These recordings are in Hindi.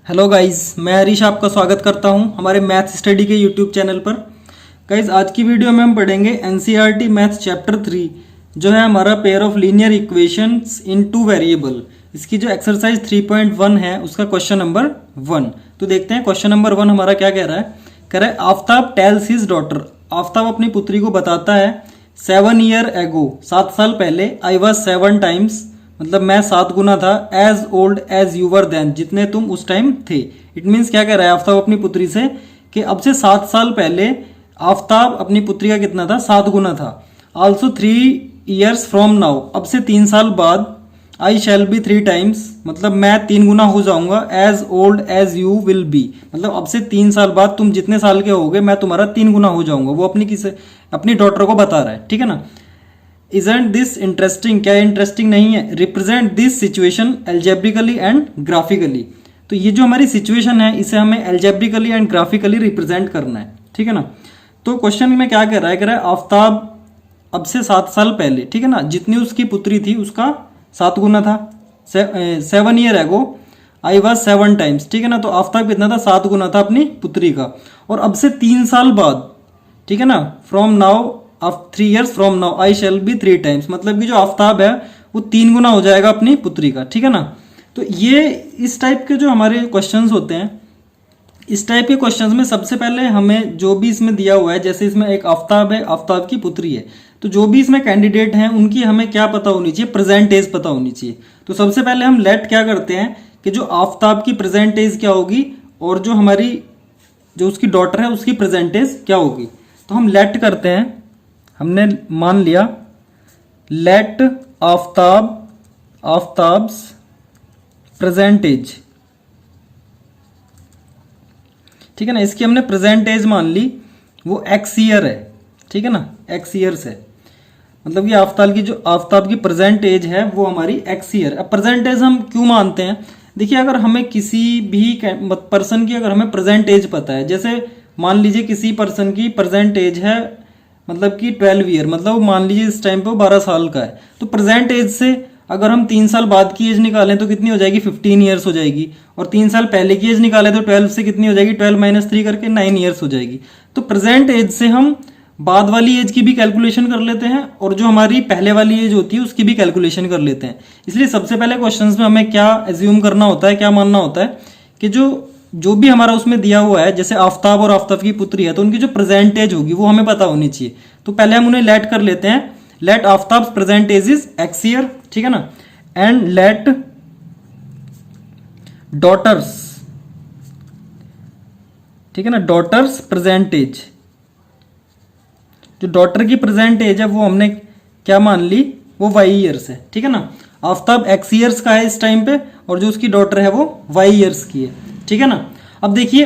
हेलो गाइस, मैं हरीश आपका स्वागत करता हूं हमारे मैथ स्टडी के यूट्यूब चैनल पर। गाइस, आज की वीडियो में हम पढ़ेंगे एनसीईआरटी मैथ चैप्टर 3 जो है हमारा pair of linear equations in two variable. इसकी जो एक्सरसाइज 3.1 है उसका क्वेश्चन नंबर 1। तो देखते हैं क्वेश्चन नंबर 1 हमारा क्या कह रहा है। कह रहा है Aftab tales his daughter, Aftab अपनी पुत्री को बताता है 7 ईयर एगो, 7 साल पहले, आई वॉज 7 टाइम्स, मतलब मैं 7 गुना था, as old as you were then, जितने तुम उस टाइम थे। इट मीन्स क्या कह रहा है आफ्ताब अपनी पुत्री से कि अब से 7 साल पहले आफ्ताब अपनी पुत्री का कितना था, 7 गुना था। ऑल्सो 3 ईयर्स फ्रॉम नाउ, अब से 3 साल बाद, आई शैल बी 3 टाइम्स, मतलब मैं 3 गुना हो जाऊंगा, as old as you will be, मतलब अब से 3 साल बाद तुम जितने साल के होगे मैं तुम्हारा 3 गुना हो जाऊंगा। वो अपनी डॉटर को बता रहा है, ठीक है ना। Isn't this interesting? क्या इंटरेस्टिंग नहीं है? Represent this situation algebraically and graphically. तो ये जो हमारी सिचुएशन है इसे हमें एल्जेब्रिकली एंड ग्राफिकली रिप्रेजेंट करना है, ठीक है ना। तो क्वेश्चन में क्या कह रहा है, कह रहा है आफ्ताब अब से 7 साल पहले, ठीक है ना, जितनी उसकी पुत्री थी उसका 7 गुना था। 7 year ago I was 7 times, ठीक है ना। तो आफ्ताब कितना था, 7 गुना था अपनी पुत्री का। और अब से 3 साल बाद, ठीक है ना, from now, of 3 years from now, I shall be 3 times, मतलब कि जो आफ्ताब है वो 3 गुना हो जाएगा अपनी पुत्री का, ठीक है ना। तो ये इस टाइप के जो हमारे क्वेश्चंस होते हैं, इस टाइप के क्वेश्चंस में सबसे पहले हमें जो भी इसमें दिया हुआ है, जैसे इसमें एक आफ्ताब है, आफ्ताब की पुत्री है, तो जो भी इसमें कैंडिडेट हैं उनकी हमें क्या पता होनी चाहिए, प्रेजेंट एज पता होनी चाहिए। तो सबसे पहले हम लेट क्या करते हैं कि जो आफ्ताब की प्रेजेंट एज क्या होगी और जो हमारी जो उसकी डॉटर है उसकी प्रेजेंट एज क्या होगी। तो हम लेट करते हैं, हमने मान लिया लेट आफ्ताब्स प्रेजेंट एज, ठीक है ना। इसकी हमने प्रेजेंट एज मान ली, वो एक्स ईयर है, ठीक है ना, एक्स ईयर्स है, मतलब कि आफ्ताब की प्रेजेंट एज है वो हमारी एक्स ईयर। अब प्रेजेंट एज हम क्यों मानते हैं, देखिए अगर हमें किसी भी पर्सन की अगर हमें प्रेजेंट एज पता है, जैसे मान लीजिए किसी पर्सन की प्रेजेंट एज है मतलब कि 12 ईयर, मतलब मान लीजिए इस टाइम पे वो 12 साल का है, तो प्रेजेंट एज से अगर हम 3 साल बाद की एज निकालें तो कितनी हो जाएगी, 15 ईयर्स हो जाएगी। और 3 साल पहले की एज निकालें तो 12 से कितनी हो जाएगी, 12 माइनस 3 करके 9 ईयर्स हो जाएगी। तो प्रेजेंट एज से हम बाद वाली एज की भी कैलकुलेशन कर लेते हैं और जो हमारी पहले वाली एज होती है उसकी भी कैलकुलेशन कर लेते हैं। इसलिए सबसे पहले क्वेश्चंस में हमें क्या एज्यूम करना होता है, क्या मानना होता है कि जो भी हमारा उसमें दिया हुआ है, जैसे आफ्ताब और आफ्ताब की पुत्री है, तो उनकी जो प्रेजेंट एज होगी वो हमें पता होनी चाहिए। तो पहले हम उन्हें लेट कर लेते हैं, let Aftab present age is x year, ठीक है ना, एंड लेट डॉटर्स, ठीक है ना, डॉटर्स प्रेजेंट एज, जो डॉटर की प्रेजेंट एज है वो हमने क्या मान ली, वो वाई ईयर्स है, ठीक है ना। आफ्ताब एक्स ईयर्स का है इस टाइम पे और जो उसकी डॉटर है वो वाई ईयर्स की है, ठीक है ना। अब देखिए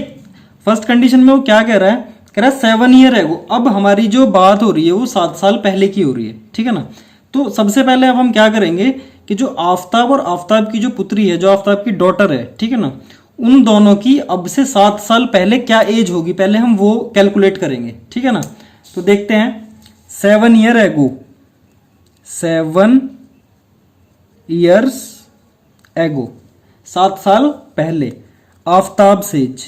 फर्स्ट कंडीशन में वो क्या कह रहा है, कह रहा है 7 ईयर है वो। अब हमारी जो बात हो रही है वो 7 साल पहले की हो रही है, ठीक है ना। तो सबसे पहले अब हम क्या करेंगे कि जो आफ्ताब और आफ्ताब की जो पुत्री है, जो आफ्ताब की डॉटर है, ठीक है ना, उन दोनों की अब से 7 साल पहले क्या एज होगी, पहले हम वो कैलकुलेट करेंगे, ठीक है ना। तो देखते हैं 7 ईयर एगो, 7 ईयर्स एगो, 7 साल पहले, आफ्ताब सेज,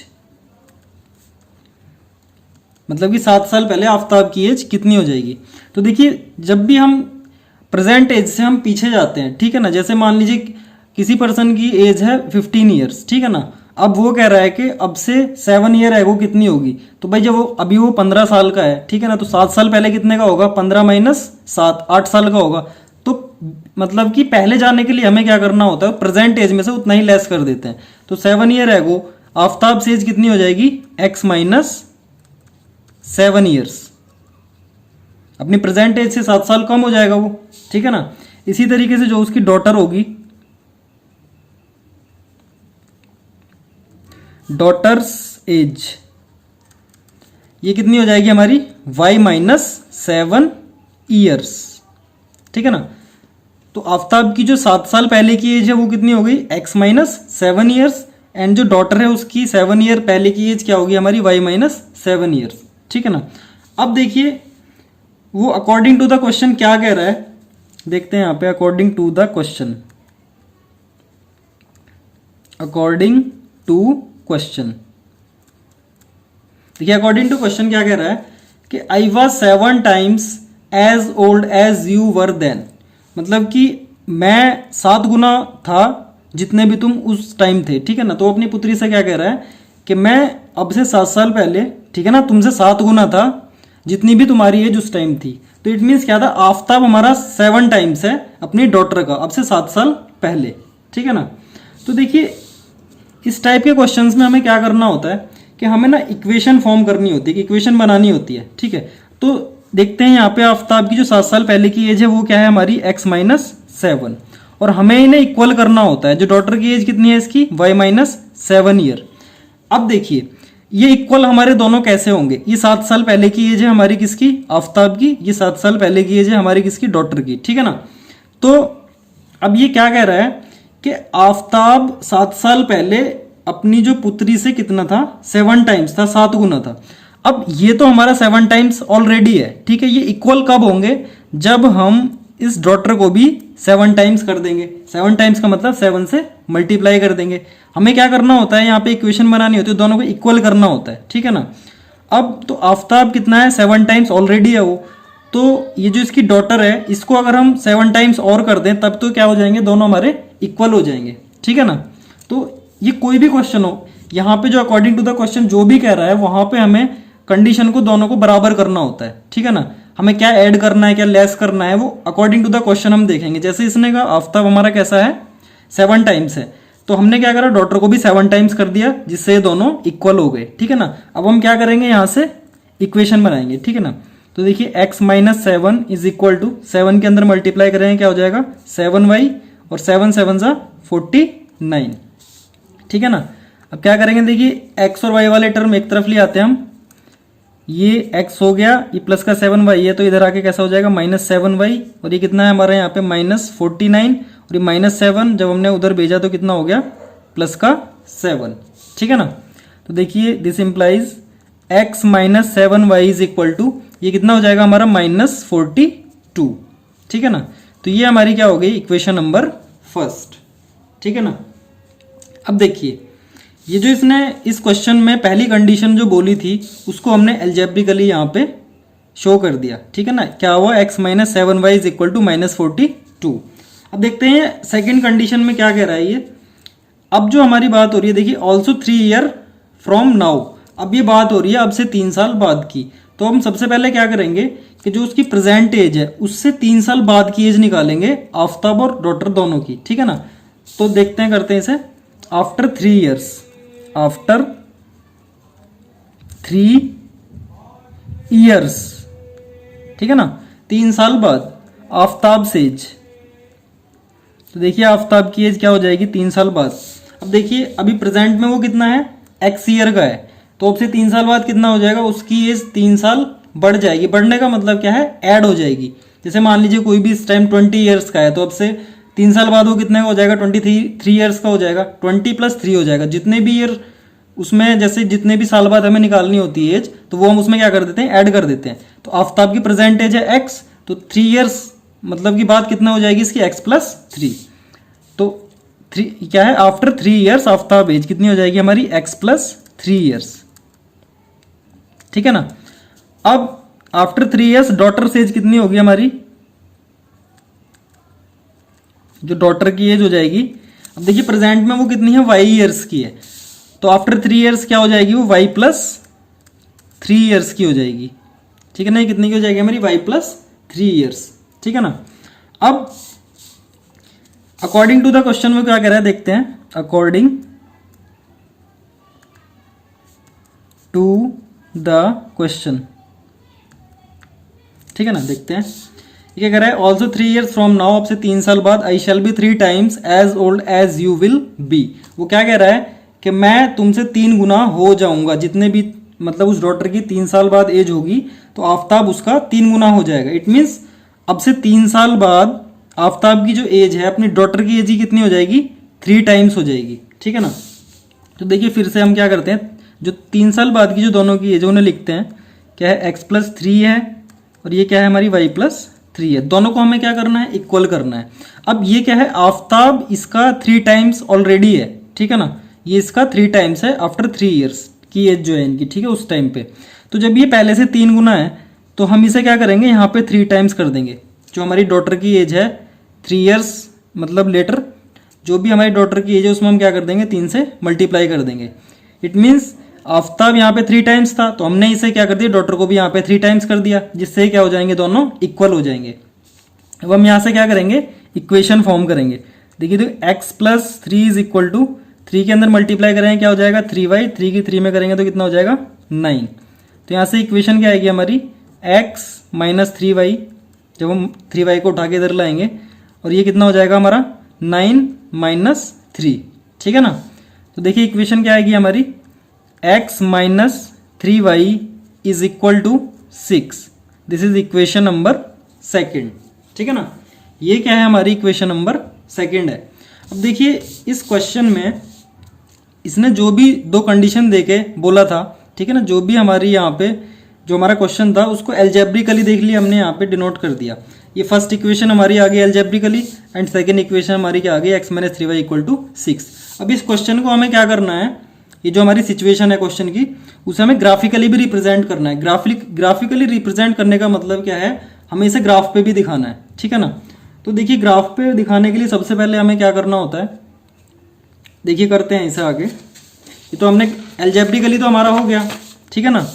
मतलब कि 7 साल पहले आफ्ताब की एज कितनी हो जाएगी। तो देखिए जब भी हम प्रेजेंट एज से हम पीछे जाते हैं, ठीक है ना, जैसे मान लीजिए किसी पर्सन की एज है 15 ईयर्स, ठीक है ना। अब वो कह रहा है कि अब से 7 ईयर एगो कितनी होगी, तो भाई जब वो अभी वो 15 साल का है, ठीक है ना, तो 7 साल पहले कितने का होगा, 15 माइनस 7, 8 साल का होगा। तो मतलब कि पहले जाने के लिए हमें क्या करना होता है, प्रेजेंट एज में से उतना ही लेस कर देते हैं। तो 7 ईयर एगो आफ्ताब से एज कितनी हो जाएगी, एक्स माइनस 7 ईयर्स, अपनी प्रेजेंट एज से 7 साल कम हो जाएगा वो, ठीक है ना। इसी तरीके से जो उसकी डॉटर होगी, डॉटर्स एज, ये कितनी हो जाएगी हमारी, y माइनस 7 ईयर्स, ठीक है ना। तो आफ्ताब की जो 7 साल पहले की एज है वो कितनी हो गई, x माइनस 7 ईयर्स, एंड जो डॉटर है उसकी 7 ईयर पहले की एज क्या होगी हमारी, y माइनस 7 ईयर्स, ठीक है ना। अब देखिए वो अकॉर्डिंग टू द क्वेश्चन क्या कह रहा है, देखते हैं यहां पे, according to the question, according to question. देखिए अकॉर्डिंग टू क्वेश्चन क्या कह रहा है कि I was 7 times as old as you were then, मतलब कि मैं 7 गुना था जितने भी तुम उस टाइम थे, ठीक है ना। तो अपनी पुत्री से क्या कह रहा है कि मैं अब से 7 साल पहले, ठीक है ना, तुमसे 7 गुना था जितनी भी तुम्हारी एज उस टाइम थी। तो इट मीन्स क्या था, आफ्ताब हमारा 7 टाइम्स है अपनी डॉटर का अब से 7 साल पहले, ठीक है ना। तो देखिए इस टाइप के क्वेश्चंस में हमें क्या करना होता है कि हमें ना इक्वेशन फॉर्म करनी होती है, कि इक्वेशन बनानी होती है, ठीक है। तो देखते हैं यहाँ पे आफ्ताब की जो 7 साल पहले की एज है वो क्या है हमारी x-7, और हमें इन्हें इक्वल करना होता है। जो डॉटर की एज कितनी है इसकी y-7 ईयर। अब देखिए ये इक्वल हमारे दोनों कैसे होंगे, ये 7 साल पहले की एज है हमारी किसकी, आफ्ताब की, ये 7 साल पहले की एज है हमारी किसकी, डॉटर की, ठीक है ना। तो अब ये क्या कह रहा है कि आफ्ताब 7 साल पहले अपनी जो पुत्री से कितना था, 7 टाइम्स था, 7 गुना था। अब ये तो हमारा 7 टाइम्स ऑलरेडी है, ठीक है। ये इक्वल कब होंगे, जब हम इस डॉटर को भी 7 टाइम्स कर देंगे। 7 टाइम्स का मतलब 7 से मल्टीप्लाई कर देंगे। हमें क्या करना होता है, यहाँ पे इक्वेशन बनानी होती है, दोनों को इक्वल करना होता है, ठीक है ना। अब तो आफ्ताब कितना है, 7 टाइम्स ऑलरेडी है वो, तो ये जो इसकी डॉटर है इसको अगर हम 7 टाइम्स और कर दें तब तो क्या हो जाएंगे, दोनों हमारे इक्वल हो जाएंगे, ठीक है ना। तो ये कोई भी क्वेश्चन हो, यहाँ पे जो अकॉर्डिंग टू द क्वेश्चन जो भी कह रहा है वहां पे हमें कंडीशन को दोनों को बराबर करना होता है, ठीक है ना। हमें क्या ऐड करना है, क्या लेस करना है, वो अकॉर्डिंग टू द क्वेश्चन हम देखेंगे। जैसे इसने कहा आफ्ताब हमारा कैसा है, 7 टाइम्स है, तो हमने क्या करा, डॉटर को भी 7 टाइम्स कर दिया, जिससे ये दोनों इक्वल हो गए, ठीक है ना। अब हम क्या करेंगे, यहाँ से इक्वेशन बनाएंगे, ठीक है ना। तो देखिए x-7 इज इक्वल टू 7 के अंदर मल्टीप्लाई करेंगे, क्या हो जाएगा 7y, और 7 7 सा 49, ठीक है ना। अब क्या करेंगे, देखिए x और y वाले टर्म एक तरफ ले आते हैं हम, ये x हो गया, ये प्लस का 7y है, तो इधर आके कैसा हो जाएगा -7y, और ये कितना है हमारे यहाँ पे -49, और ये -7 जब हमने उधर भेजा तो कितना हो गया, प्लस का 7, ठीक है ना। तो देखिए this implies x-7y is equal to, ये कितना हो जाएगा हमारा -42, ठीक है ना। तो ये हमारी क्या हो गई, इक्वेशन नंबर फर्स्ट, ठीक है ना। अब देखिए ये जो इसने इस क्वेश्चन में पहली कंडीशन जो बोली थी उसको हमने एल्जेब्रिकली यहाँ पे शो कर दिया, ठीक है ना। क्या हुआ, x-7y इज इक्वल टू -42। अब देखते हैं सेकंड कंडीशन में क्या कह रहा है ये। अब जो हमारी बात हो रही है, देखिए ऑल्सो 3 ईयर फ्रॉम नाउ, अब ये बात हो रही है अब से 3 साल बाद की। तो हम सबसे पहले क्या करेंगे कि जो उसकी प्रेजेंट एज है उससे 3 साल बाद की एज निकालेंगे, आफ्ताब और डॉटर दोनों की, ठीक है ना। तो देखते हैं, करते हैं इसे। आफ्टर 3 ईयर्स, आफ्टर 3 ईयर्स, ठीक है ना, 3 साल बाद आफ्ताब से एज। तो देखिए आफ्ताब की एज क्या हो जाएगी 3 साल बाद। अब देखिए अभी प्रेजेंट में वो कितना है, x ईयर का है, तो अब से 3 साल बाद कितना हो जाएगा, उसकी एज 3 साल बढ़ जाएगी। बढ़ने का मतलब क्या है, ऐड हो जाएगी। जैसे मान लीजिए कोई भी इस टाइम 20 ईयर्स का है, तो अब से 3 साल बाद वो कितने का हो जाएगा, 23 ईयर्स का हो जाएगा, 20 + 3 हो जाएगा। जितने भी ईयर उसमें, जैसे जितने भी साल बाद हमें निकालनी होती है एज, तो वो हम उसमें क्या कर देते हैं, ऐड कर देते हैं। तो आफ्ताब की प्रेजेंट एज है x, तो 3 ईयर्स मतलब की बात कितना हो जाएगी इसकी, x + 3। तो 3 क्या है, आफ्टर 3 ईयर्स आफ्ताब एज कितनी हो जाएगी हमारी, x + 3 ईयर्स, ठीक है ना। अब आफ्टर 3 ईयर्स डॉटर एज कितनी होगी हमारी, जो डॉटर की एज हो जाएगी। अब देखिए प्रेजेंट में वो कितनी है, y ईयर्स की है, तो आफ्टर 3 ईयर्स क्या हो जाएगी, वो y + 3 ईयर्स की हो जाएगी, ठीक है ना। ये कितनी की हो जाएगी हमारी, y + 3 ईयर्स, ठीक है ना। अब अकॉर्डिंग टू द क्वेश्चन में क्या कह रहा है, देखते हैं। अकॉर्डिंग टू द क्वेश्चन, ठीक है ना, देखते हैं ये क्या कह रहा है। ऑल्सो 3 ईयर्स फ्रॉम नाउ, अब से 3 साल बाद, I shall be 3 times as old as you will be. वो क्या कह रहा है कि मैं तुमसे 3 गुना हो जाऊंगा, जितने भी मतलब उस डॉटर की 3 साल बाद एज होगी तो आफ्ताब उसका 3 गुना हो जाएगा। इट मीन्स अब से 3 साल बाद आफ्ताब की जो एज है अपनी डॉटर की एज ही कितनी हो जाएगी, 3 टाइम्स हो जाएगी, ठीक है ना। तो देखिए फिर से हम क्या करते हैं, जो 3 साल बाद की जो दोनों की एज है उन्हें लिखते हैं, क्या है, x + 3 है और ये क्या है हमारी y + 3 है। दोनों को हमें क्या करना है, इक्वल करना है। अब ये क्या है, आफ्ताब इसका 3 टाइम्स ऑलरेडी है, ठीक है ना, ये इसका 3 टाइम्स है आफ्टर 3 ईयर्स की एज जो है इनकी, ठीक है, उस टाइम पे। तो जब ये पहले से 3 गुना है तो हम इसे क्या करेंगे, यहाँ पे 3 टाइम्स कर देंगे। जो हमारी डॉटर की एज है 3 ईयर्स मतलब लेटर, जो भी हमारी डॉटर की एज है उसमें हम क्या कर देंगे, 3 से मल्टीप्लाई कर देंगे। इट मीन्स आफ्ताब यहाँ पे 3 टाइम्स था तो हमने इसे क्या कर दिया, डॉटर को भी यहाँ पे 3 टाइम्स कर दिया, जिससे क्या हो जाएंगे, दोनों इक्वल हो जाएंगे। अब हम यहाँ से क्या करेंगे, इक्वेशन फॉर्म करेंगे। देखिए तो x plus 3 is equal to 3 के अंदर मल्टीप्लाई करेंगे क्या हो जाएगा, 3y, 3 की 3 में करेंगे तो कितना हो जाएगा, 9। तो यहाँ से इक्वेशन क्या आएगी हमारी, x माइनस 3y, जब हम 3y को उठा के इधर लाएंगे, और ये कितना हो जाएगा हमारा 9 माइनस 3, ठीक है ना। तो देखिए इक्वेशन क्या आएगी हमारी, x minus 3y is equal to 6। This is equation number second, ठीक है ना। ये क्या है, हमारी इक्वेशन नंबर सेकेंड है। अब देखिए इस क्वेश्चन में इसने जो भी 2 कंडीशन देके बोला था, ठीक है ना, जो भी हमारी यहाँ पे जो हमारा क्वेश्चन था उसको एल्जेब्रिकली देख लिया हमने, यहाँ पे डिनोट कर दिया। ये फर्स्ट इक्वेशन हमारी आ गई एल्जेब्रिकली एंड सेकेंड इक्वेशन हमारी क्या आ गई, x minus 3y equal to 6। अब इस क्वेश्चन को हमें क्या करना है, ये जो हमारी सिचुएशन है क्वेश्चन की, उसे हमें ग्राफिकली भी रिप्रेजेंट करना है। ग्राफिकली रिप्रेजेंट करने का मतलब क्या है, हमें इसे ग्राफ पे भी दिखाना है, ठीक है ना। तो देखिए ग्राफ पे दिखाने के लिए सबसे पहले हमें क्या करना होता है, देखिए करते हैं इसे आगे। ये तो हमने एल्जेब्रिकली तो हमारा हो गया, ठीक है ना।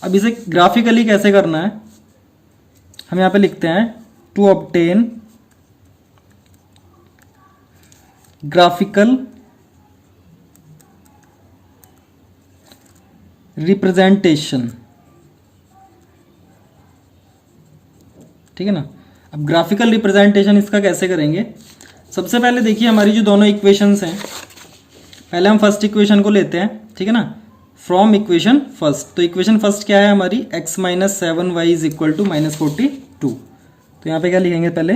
अब इसे ग्राफिकली कैसे करना है, हम यहाँ पे लिखते हैं टू ऑब्टेन ग्राफिकल रिप्रेजेंटेशन, ठीक है ना। अब ग्राफिकल रिप्रेजेंटेशन इसका कैसे करेंगे, सबसे पहले देखिए हमारी जो दोनों इक्वेशंस हैं, पहले हम फर्स्ट इक्वेशन को लेते हैं, ठीक है ना, फ्रॉम इक्वेशन फर्स्ट। तो इक्वेशन फर्स्ट क्या है हमारी, x minus 7y is equal to minus 42। तो यहाँ पे क्या लिखेंगे, पहले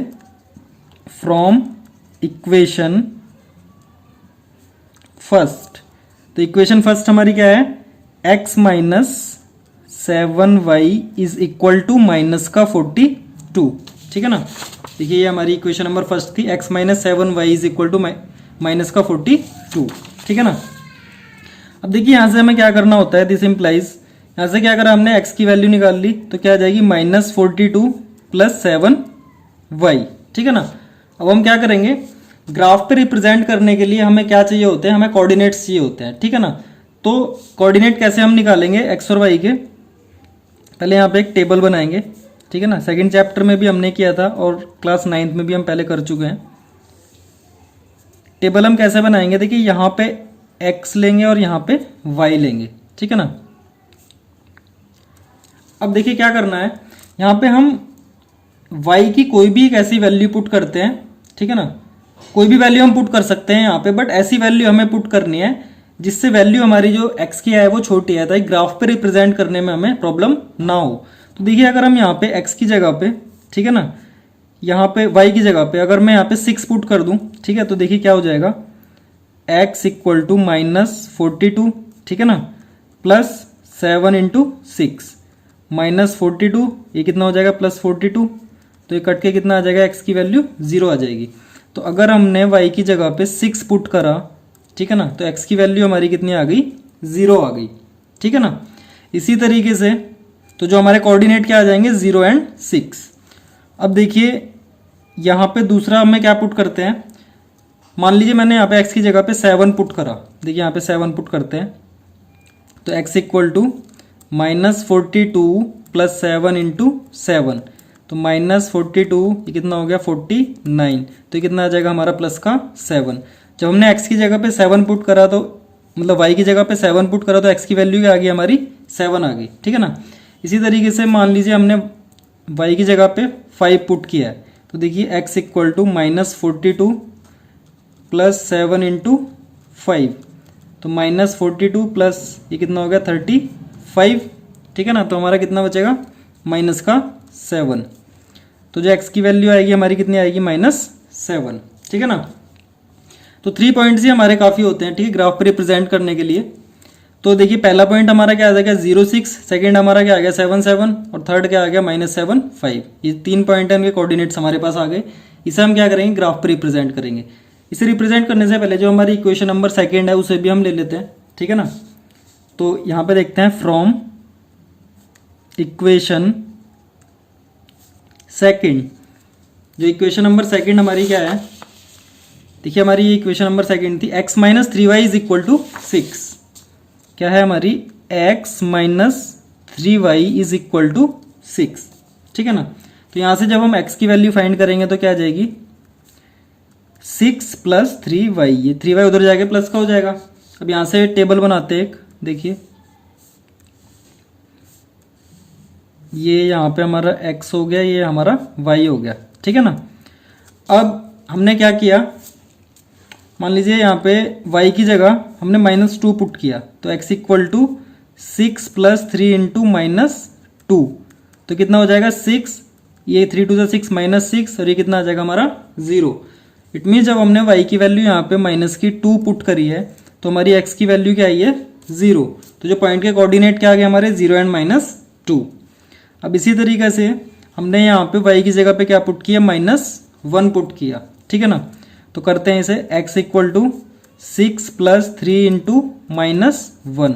फ्रॉम इक्वेशन फर्स्ट। तो इक्वेशन फर्स्ट हमारी क्या है, x minus 7y is equal to minus का 42, ठीक है ना। देखिए ये हमारी इक्वेशन नंबर फर्स्ट थी, x minus 7y is equal to minus का 42, ठीक है ना। अब देखिए यहाँ से हमें क्या करना होता है, दिस इम्प्लाइज, यहाँ से क्या करा हमने, x की वैल्यू निकाल ली तो क्या आ जाएगी माइनस 42 प्लस 7y, ठीक है ना। अब हम क्या करेंगे, ग्राफ पे रिप्रेजेंट करने के लिए हमें क्या चाहिए होते हैं, हमें कोऑर्डिनेट्स चाहिए होते हैं, ठीक है ना। तो कोऑर्डिनेट कैसे हम निकालेंगे x और y के, पहले यहाँ पे एक टेबल बनाएंगे, ठीक है ना। सेकंड चैप्टर में भी हमने किया था और क्लास 9th में भी हम पहले कर चुके हैं। टेबल हम कैसे बनाएंगे, देखिए यहाँ पे x लेंगे और यहाँ पे y लेंगे, ठीक है ना। अब देखिए क्या करना है, यहाँ पे हम y की कोई भी एक ऐसी वैल्यू पुट करते हैं, ठीक है ना। कोई भी वैल्यू हम पुट कर सकते हैं यहाँ पे, बट ऐसी वैल्यू हमें पुट करनी है जिससे वैल्यू हमारी जो x की है वो छोटी है, ताकि ग्राफ पे रिप्रेजेंट करने में हमें प्रॉब्लम ना हो। तो देखिए अगर हम यहाँ पे x की जगह पे, ठीक है ना, यहाँ पे y की जगह पे अगर मैं यहाँ पे 6 पुट कर दूँ, ठीक है, तो देखिए क्या हो जाएगा, x इक्वल टू माइनस 42, ठीक है ना, प्लस 7 इंटू 6 माइनस 42, ये कितना हो जाएगा प्लस 42, तो ये कट के कितना आ जाएगा, x की वैल्यू 0 आ जाएगी। तो अगर हमने y की जगह पे 6 पुट करा, ठीक है ना, तो x की वैल्यू हमारी कितनी आ गई, 0 आ गई, ठीक है ना। इसी तरीके से तो जो हमारे कोऑर्डिनेट क्या आ जाएंगे, 0 एंड 6। अब देखिए यहाँ पे दूसरा हमें क्या पुट करते हैं, मान लीजिए मैंने यहाँ पे x की जगह पे 7 पुट करा, देखिए यहाँ पे 7 पुट करते हैं, तो x equal to minus 42 plus 7 into 7, तो माइनस 42 ये कितना हो गया 49, तो ये कितना आ जाएगा हमारा प्लस का 7। जब हमने x की जगह पे 7 पुट करा तो मतलब y की जगह पे 7 पुट करा तो x की वैल्यू क्या आ गई हमारी, 7 आ गई, ठीक है ना। इसी तरीके से मान लीजिए हमने y की जगह पे 5 पुट किया है, तो देखिए x equal to minus 42 plus 7 into 5, तो माइनस 42 प्लस ये कितना हो गया 35, ठीक है ना। तो हमारा कितना बचेगा, माइनस का 7, तो जो x की वैल्यू आएगी हमारी कितनी आएगी, -7, ठीक है ना। तो 3 पॉइंट्स ही हमारे काफ़ी होते हैं, ठीक है, ग्राफ पे रिप्रेजेंट करने के लिए। तो देखिए पहला पॉइंट हमारा क्या आ जाएगा 0 6, सेकेंड हमारा क्या आ गया 7 7 और थर्ड क्या आ गया -7 5। ये 3 पॉइंट है, इनके कोऑर्डिनेट्स हमारे पास आ गए। इसे हम क्या करेंगे, ग्राफ पे रिप्रेजेंट करेंगे। इसे रिप्रेजेंट करने से पहले जो हमारी इक्वेशन नंबर सेकेंड है उसे भी हम ले लेते हैं, ठीक है ना। तो यहाँ पे देखते हैं फ्रॉम इक्वेशन सेकेंड, जो इक्वेशन नंबर सेकेंड हमारी क्या है, देखिए हमारी ये इक्वेशन नंबर सेकेंड थी x minus 3y is equal to 6। क्या है हमारी x minus 3y is equal to 6, ठीक है ना। तो यहाँ से जब हम x की वैल्यू फाइंड करेंगे तो क्या आ जाएगी 6 प्लस 3y, ये 3y उधर जाके प्लस का हो जाएगा। अब यहाँ से टेबल बनाते हैं एक, देखिए ये यहाँ पे हमारा x हो गया, ये हमारा y हो गया, ठीक है ना। अब हमने क्या किया, मान लीजिए यहाँ पे y की जगह हमने -2 पुट किया, तो x equal to 6 plus 3 into -2, तो कितना हो जाएगा 6, ये 3 टू 6 -6, और ये कितना आ जाएगा हमारा 0। इट मीन्स जब हमने y की वैल्यू यहाँ पे -2 पुट करी है तो हमारी x की वैल्यू क्या आई है 0। तो जो पॉइंट के कोऑर्डिनेट क्या आ गए हमारे 0 एंड -2। अब इसी तरीके से हमने यहाँ पे y की जगह पे क्या पुट किया -1 पुट किया, ठीक है ना। तो करते हैं इसे x equal to 6 plus 3 into -1,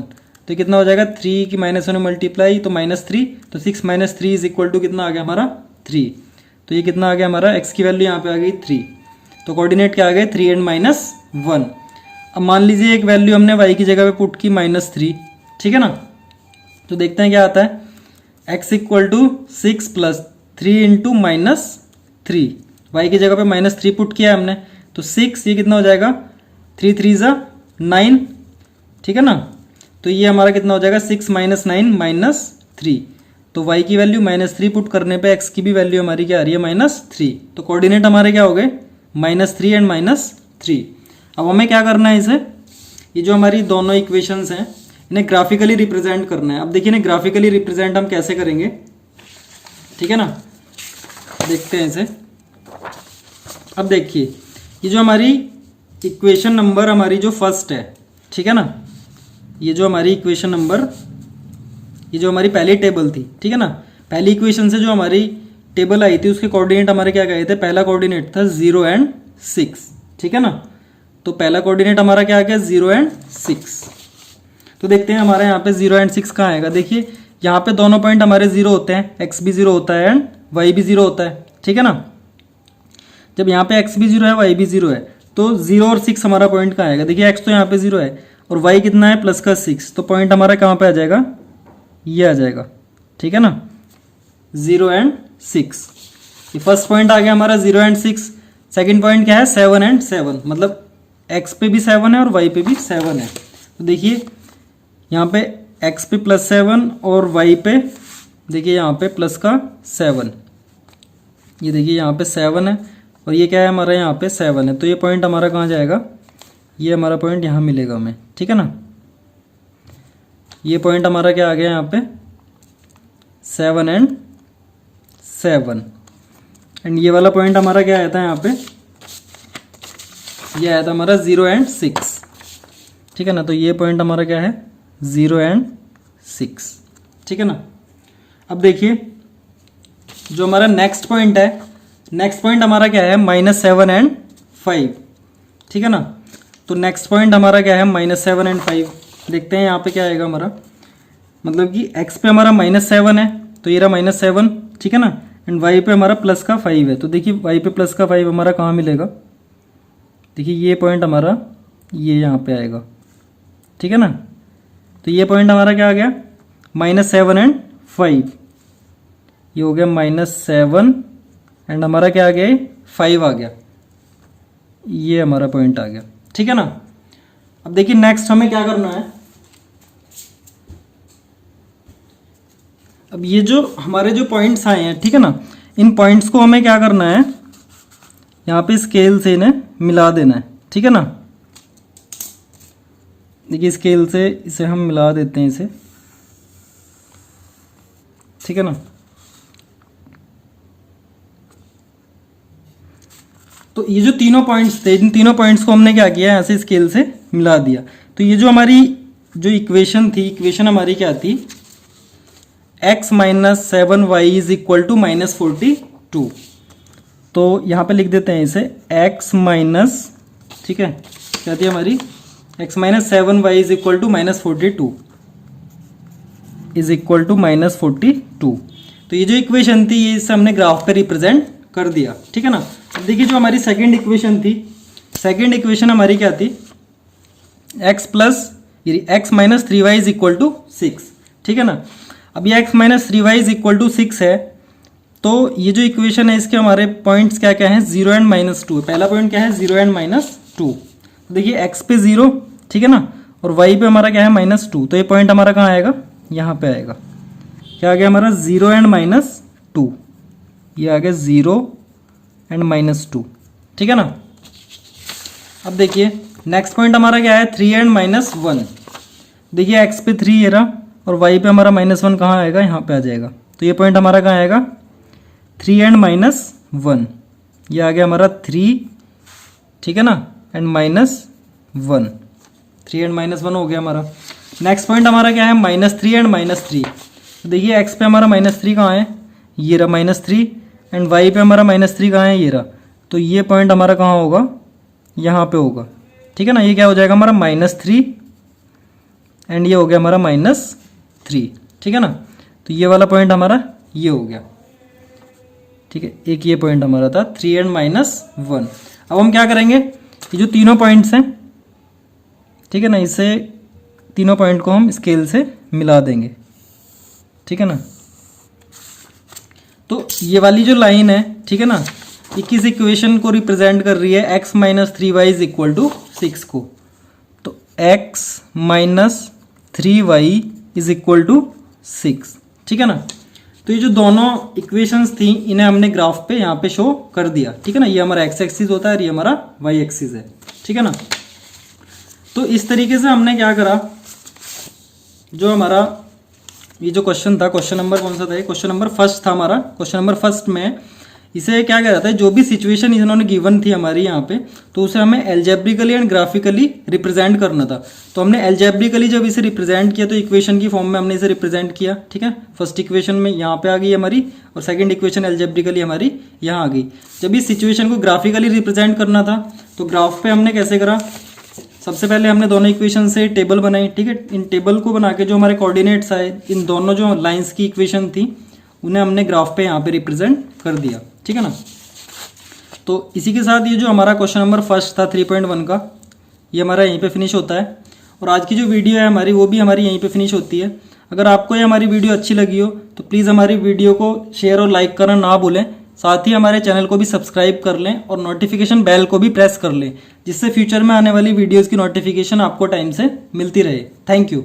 तो कितना हो जाएगा 3 की -1 में मल्टीप्लाई तो -3, तो 6 माइनस 3 इज इक्वल टू कितना आ गया हमारा 3। तो ये कितना आ गया हमारा x की वैल्यू यहाँ पे आ गई 3, तो कोऑर्डिनेट क्या आ गए 3 एंड -1। अब मान लीजिए एक वैल्यू हमने y की जगह पे पुट की -3, ठीक है ना। तो देखते हैं क्या आता है, x equal to 6 plus 3 into -3, y की जगह पे -3 पुट किया है हमने, तो 6, ये कितना हो जाएगा 3 3 ज़ा 9, ठीक है ना। तो ये हमारा कितना हो जाएगा 6 माइनस 9 -3, तो y की वैल्यू -3 पुट करने पे x की भी वैल्यू हमारी क्या आ रही है -3, तो कोऑर्डिनेट हमारे क्या हो गए -3 एंड -3। अब हमें क्या करना है इसे, ये जो हमारी दोनों इक्वेशंस हैं इन्हें ग्राफिकली रिप्रेजेंट करना है। अब देखिए इन्हें ग्राफिकली रिप्रेजेंट हम कैसे करेंगे, ठीक है ना, देखते हैं इसे। अब देखिए ये जो हमारी इक्वेशन नंबर हमारी जो फर्स्ट है, ठीक है ना, ये जो हमारी इक्वेशन नंबर, ये जो हमारी पहली टेबल थी, ठीक है ना, पहली इक्वेशन से जो हमारी टेबल आई थी उसके कोऑर्डिनेट हमारे क्या गए थे, पहला कोऑर्डिनेट था 0 एंड 6, ठीक है ना। तो पहला कोऑर्डिनेट हमारा क्या आ गया 0 एंड 6। तो देखते हैं हमारे यहाँ पे 0 एंड 6 कहाँ आएगा। देखिए यहाँ पे दोनों पॉइंट हमारे 0 होते हैं, x भी 0 होता है एंड y भी 0 होता है, ठीक है ना। जब यहाँ पे x भी 0 है y भी 0 है तो 0 और 6 हमारा पॉइंट कहाँ आएगा। देखिए x तो यहाँ पे 0 है और y कितना है प्लस का 6, तो पॉइंट हमारा कहाँ पे आ जाएगा, ये आ जाएगा, ठीक है ना, 0 एंड 6। ये फर्स्ट पॉइंट आ गया हमारा 0 एंड 6। सेकंड पॉइंट क्या है 7 एंड 7, मतलब x पे भी 7 है और y पे भी 7 है। तो देखिए यहाँ पे x पे +7 और y पे देखिए यहाँ पे प्लस का 7, ये देखिए यहाँ पे 7 है और ये क्या है हमारा यहाँ पे 7 है, तो ये पॉइंट हमारा कहाँ जाएगा, ये हमारा पॉइंट यहाँ मिलेगा हमें, ठीक है ना। ये पॉइंट हमारा क्या आ गया यहाँ पे 7 एंड 7, एंड ये वाला पॉइंट हमारा क्या आया था यहाँ पे, ये आया था हमारा 0 एंड 6, ठीक है ना। तो ये पॉइंट हमारा क्या है 0 एंड 6, ठीक है ना। अब देखिए जो हमारा नेक्स्ट पॉइंट है, नेक्स्ट पॉइंट हमारा क्या है -7 एंड 5, ठीक है ना। तो नेक्स्ट पॉइंट हमारा क्या है -7 एंड 5। देखते हैं यहाँ पे क्या आएगा हमारा, मतलब कि x पे हमारा -7 है तो ये रहा -7, ठीक है ना, एंड y पे हमारा प्लस का 5 है। तो देखिए y पे प्लस का 5 हमारा कहाँ मिलेगा, देखिए ये पॉइंट हमारा ये यहाँ पे आएगा, ठीक है ना। तो ये पॉइंट हमारा क्या आ गया -7 एंड 5, ये हो गया -7 एंड हमारा क्या आ गया 5 आ गया, ये हमारा पॉइंट आ गया, ठीक है ना। अब देखिए नेक्स्ट हमें क्या करना है, अब ये जो हमारे जो पॉइंट्स आए हैं, ठीक है ना, इन पॉइंट्स को हमें क्या करना है, यहाँ पे स्केल से इन्हें मिला देना है, ठीक है ना। देखिए स्केल से इसे हम मिला देते हैं इसे, ठीक है ना। तो ये जो तीनों पॉइंट्स थे, इन तीनों पॉइंट्स को हमने क्या किया, ऐसे स्केल से मिला दिया। तो ये जो हमारी जो इक्वेशन थी, इक्वेशन हमारी क्या थी, x minus 7y is equal to -42। तो यहाँ पे लिख देते हैं इसे x माइनस ठीक है, क्या थी हमारी x minus 7y is equal to -42 is equal to -42। तो ये जो इक्वेशन थी ये इसे हमने ग्राफ पे रिप्रेजेंट कर दिया, ठीक है ना। अब देखिए जो हमारी सेकंड इक्वेशन थी, सेकंड इक्वेशन हमारी क्या थी, x minus 3y is equal to 6, ठीक है ना। अब ये x minus 3y is equal to 6 है, तो ये जो इक्वेशन है इसके हमारे पॉइंट्स क्या क्या हैं, 0 एंड -2। पहला पॉइंट क्या है, 0 एंड -2। देखिए x पे 0, ठीक है ना, और y पे हमारा क्या है -2, तो ये पॉइंट हमारा कहाँ आएगा, यहाँ पे आएगा। क्या आ गया हमारा 0 एंड -2, ये आ गया 0 एंड -2, ठीक है ना। अब देखिए नेक्स्ट पॉइंट हमारा क्या है, 3 एंड -1। देखिए x पे 3 ये रहा और y पे हमारा -1 कहाँ आएगा, यहाँ पे आ जाएगा। तो ये पॉइंट हमारा कहाँ आएगा, 3 एंड -1, ये आ गया हमारा 3, ठीक है ना, एंड -1, 3 एंड -1 हो गया हमारा। नेक्स्ट पॉइंट हमारा क्या है, -3 एंड -3। देखिए x पे हमारा -3 कहाँ है, ये रहा -3, एंड y पे हमारा -3 कहाँ है, ये रहा। तो ये पॉइंट हमारा कहाँ होगा, यहाँ पे होगा, ठीक है ना। ये क्या हो जाएगा हमारा -3 एंड ये हो गया हमारा -3, ठीक है ना। तो ये वाला पॉइंट हमारा ये हो गया, ठीक है। एक ये पॉइंट हमारा था 3 एंड -1। अब हम क्या करेंगे, ये जो तीनों पॉइंट्स हैं, ठीक है ना, इसे तीनों पॉइंट को हम स्केल से मिला देंगे, ठीक है ना। तो ये वाली जो लाइन है, ठीक है ना, ये किस इक्वेशन को रिप्रेजेंट कर रही है, x minus 3y is equal to 6 को। तो x minus 3y is equal to 6, ठीक है ना। तो ये जो दोनों इक्वेशंस थी इन्हें हमने ग्राफ पे यहाँ पे शो कर दिया, ठीक है ना। ये हमारा x एक्सिस होता है और ये हमारा y एक्सिस है, ठीक है ना। तो इस तरीके से हमने क्या करा, जो हमारा ये जो क्वेश्चन था, क्वेश्चन नंबर कौन सा था, क्वेश्चन नंबर फर्स्ट था हमारा। क्वेश्चन नंबर फर्स्ट में इसे क्या कह रहा था, जो भी सिचुएशन इन्होंने गिवन थी हमारी यहाँ पे, तो उसे हमें एल्जेब्रिकली एंड ग्राफिकली रिप्रेजेंट करना था। तो हमने एल्जेब्रिकली जब इसे रिप्रेजेंट किया तो इक्वेशन की फॉर्म में हमने इसे रिप्रेजेंट किया, ठीक है। फर्स्ट इक्वेशन में यहाँ पे आ गई हमारी, और सेकंड इक्वेशन एल्जेब्रिकली हमारी यहाँ आ गई। जब इस सिचुएशन को ग्राफिकली रिप्रेजेंट करना था तो ग्राफ पे हमने कैसे करा, सबसे पहले हमने दोनों इक्वेशन से टेबल बनाई, ठीक है। इन टेबल को बना के जो हमारे कोऑर्डिनेट्स आए, इन दोनों जो लाइंस की इक्वेशन थी उन्हें हमने ग्राफ पे यहाँ पे रिप्रेजेंट कर दिया, ठीक है ना। तो इसी के साथ ये जो हमारा क्वेश्चन नंबर फर्स्ट था 3.1 का, ये हमारा यहीं पे फिनिश होता है। और आज की जो वीडियो है हमारी, वो भी हमारी यहीं पे फिनिश होती है। अगर आपको ये हमारी वीडियो अच्छी लगी हो तो प्लीज़ हमारी वीडियो को शेयर और लाइक करना ना भूलें। साथ ही हमारे चैनल को भी सब्सक्राइब कर लें और नोटिफिकेशन बेल को भी प्रेस कर लें, जिससे फ्यूचर में आने वाली वीडियोज़ की नोटिफिकेशन आपको टाइम से मिलती रहे। Thank you.